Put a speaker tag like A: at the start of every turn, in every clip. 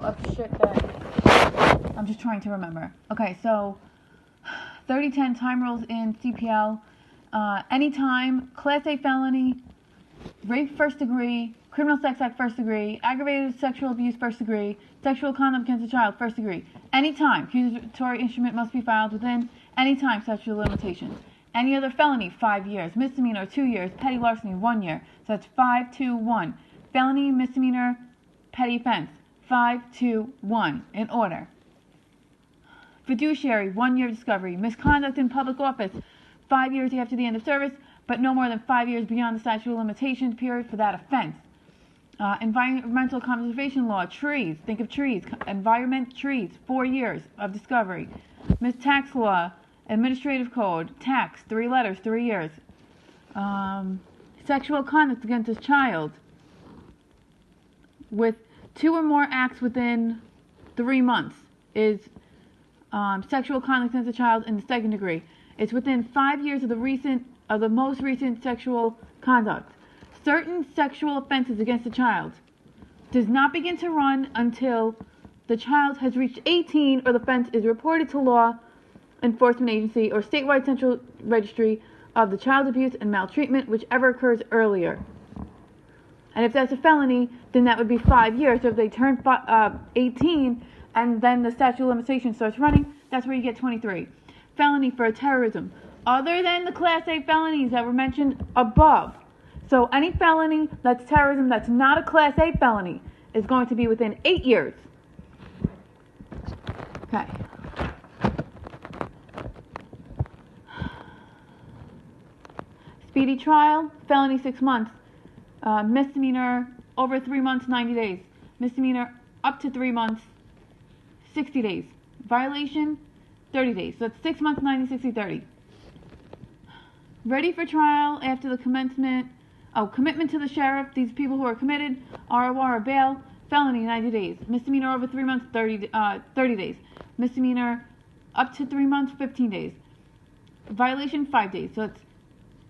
A: of shit that I'm just trying to remember. Okay, so 3010 time rules in CPL. Anytime, Class A felony, rape first degree, criminal sex act first degree, aggravated sexual abuse first degree, sexual conduct against a child first degree. Anytime, accusatory instrument must be filed within any time statute of limitations. Any other felony, 5 years. Misdemeanor, 2 years. Petty larceny, 1 year. So that's 5, 2, 1. Felony, misdemeanor, petty offense, 5, 2, 1. In order. Fiduciary, 1 year discovery. Misconduct in public office, 5 years after the end of service, but no more than 5 years beyond the statute of limitations period for that offense. Environmental conservation law, trees. Think of trees. Environment, trees, 4 years of discovery. Tax law, administrative code, tax, 3 letters, 3 years. Sexual conduct against a child with 2 or more acts within 3 months is sexual conduct against a child in the second degree. It's within 5 years of the most recent sexual conduct. Certain sexual offenses against a child does not begin to run until the child has reached 18 or the offense is reported to law enforcement agency or statewide central registry of the child abuse and maltreatment, whichever occurs earlier. And if that's a felony, then that would be 5 years. So if they turn 18 and then the statute of limitations starts running, that's where you get 23. Felony for terrorism, other than the Class A felonies that were mentioned above. So any felony that's terrorism that's not a Class A felony is going to be within 8 years. Okay. Speedy trial, felony 6 months. Misdemeanor over 3 months, 90 days. Misdemeanor up to 3 months, 60 days. Violation, 30 days. So that's 6 months, 90, 60, 30. Ready for trial after the commencement. Commitment to the sheriff. These people who are committed, ROR or bail. Felony, 90 days. Misdemeanor over 3 months, 30 days. Misdemeanor up to 3 months, 15 days. Violation, 5 days. So it's,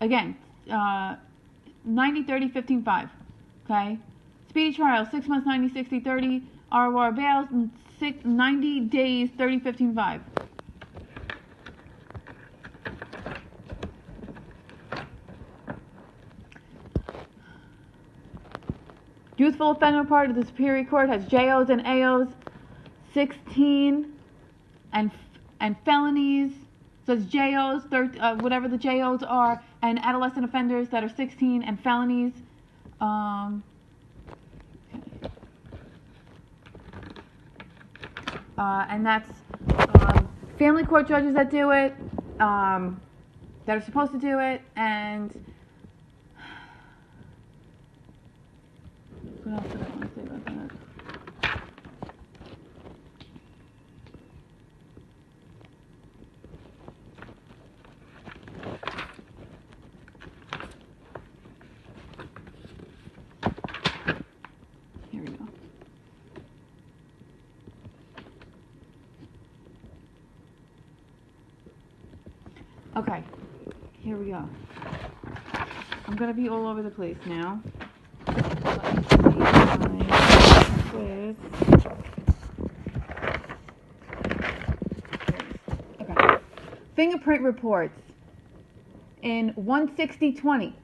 A: again, 90, 30, 15, 5. Okay? Speedy trial, 6 months, 90, 60, 30. ROR bail, 90 days, 30, 15, 5. Youthful offender part of the Superior Court has JOs and AOs, 16, and felonies. So it's JOs, whatever the JOs are, and adolescent offenders that are 16, and felonies. And that's family court judges that do it, that are supposed to do it, and what else did I want to say about that? Here we go. Okay, here we go. I'm going to be all over the place now. Okay. Fingerprint reports. In 16020,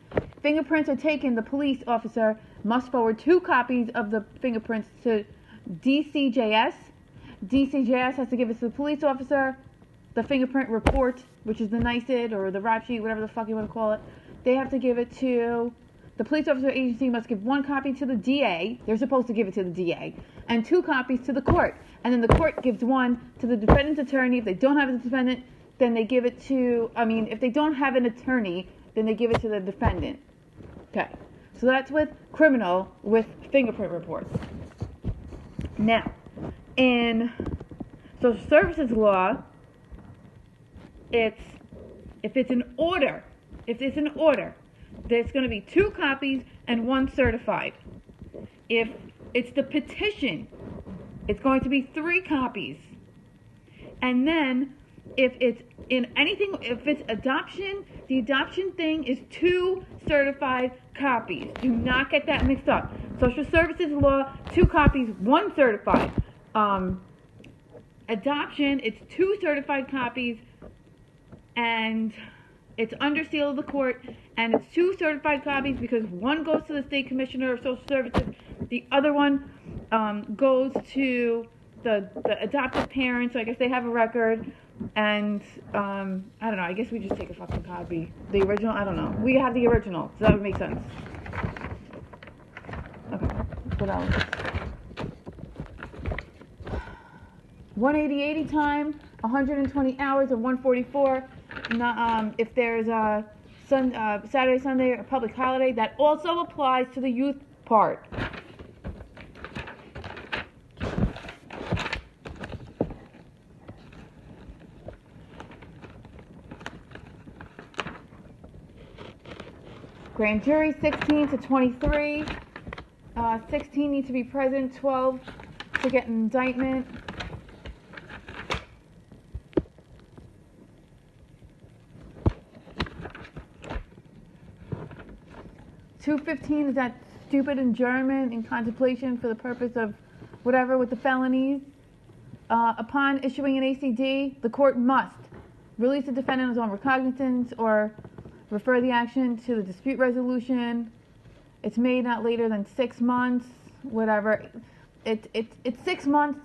A: fingerprints are taken. The police officer must forward 2 copies of the fingerprints to DCJS. DCJS has to give it to the police officer. The fingerprint report, which is the NICID or the rap sheet, whatever the fuck you want to call it, they have to give it to the police officer agency. Must give 1 copy to the DA. They're supposed to give it to the DA, and 2 copies to the court. And then the court gives 1 to the defendant's attorney. If they don't have a defendant, then they give it to, if they don't have an attorney, then they give it to the defendant. Okay, so that's with criminal, with fingerprint reports. Now, in social services law, if it's an order, there's going to be 2 copies and 1 certified. If it's the petition, it's going to be 3 copies. And then if it's adoption, the adoption thing is 2 certified copies. Do not get that mixed up. Social services law, 2 copies, 1 certified. Adoption, it's 2 certified copies, and it's under seal of the court, and it's 2 certified copies because one goes to the state commissioner of social services, the other one goes to the adoptive parents, so I guess they have a record, and I don't know, I guess we just take a fucking copy. The original, I don't know. We have the original, so that would make sense. Okay, what else? 180 time, 120 hours, or 144. If there's a Saturday, Sunday, or public holiday, that also applies to the youth part. Grand jury, 16 to 23. 16 needs to be present, 12 to get an indictment. $215 is that stupid adjournment in contemplation for the purpose of whatever with the felonies. Upon issuing an ACD, the court must release the defendant on his own recognizance or refer the action to the dispute resolution. It's made not later than 6 months, whatever. It's 6 months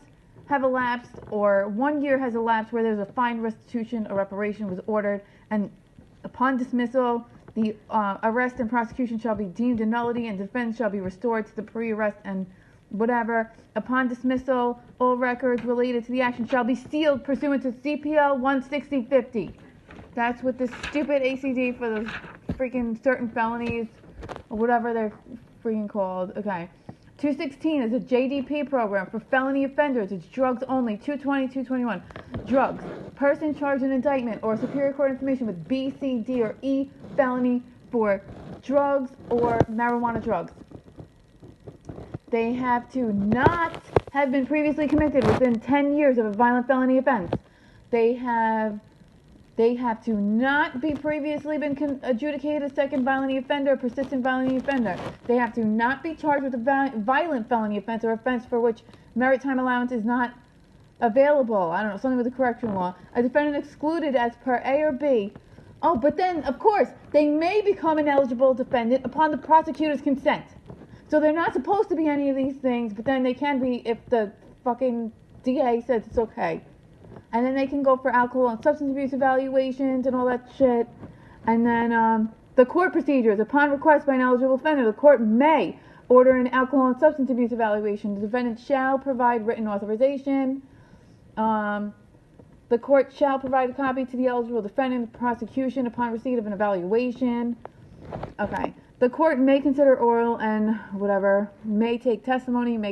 A: have elapsed, or 1 year has elapsed where there's a fine, restitution, or reparation was ordered, and upon dismissal, the arrest and prosecution shall be deemed a nullity, and defense shall be restored to the pre-arrest and whatever. Upon dismissal, all records related to the action shall be sealed pursuant to CPL 16050. That's what this stupid ACD for those freaking certain felonies, or whatever they're freaking called. Okay. 216 is a JDP program for felony offenders. It's drugs only. 220, 221. Drugs. Person charged in indictment or Superior Court information with B, C, D, or E felony for drugs or marijuana drugs. They have to not have been previously convicted within 10 years of a violent felony offense. They have to not be previously been adjudicated a second violent offender, persistent violent offender. They have to not be charged with a violent felony offense or offense for which merit time allowance is not available. I don't know, something with the correction law. A defendant excluded as per A or B. Oh, but then, of course, they may become an eligible defendant upon the prosecutor's consent. So they're not supposed to be any of these things, but then they can be if the fucking DA says it's okay. And then they can go for alcohol and substance abuse evaluations and all that shit. And then the court procedures. Upon request by an eligible offender, the court may order an alcohol and substance abuse evaluation. The defendant shall provide written authorization. The court shall provide a copy to the eligible defendant, prosecution, upon receipt of an evaluation. Okay. The court may consider oral and whatever, may take testimony, may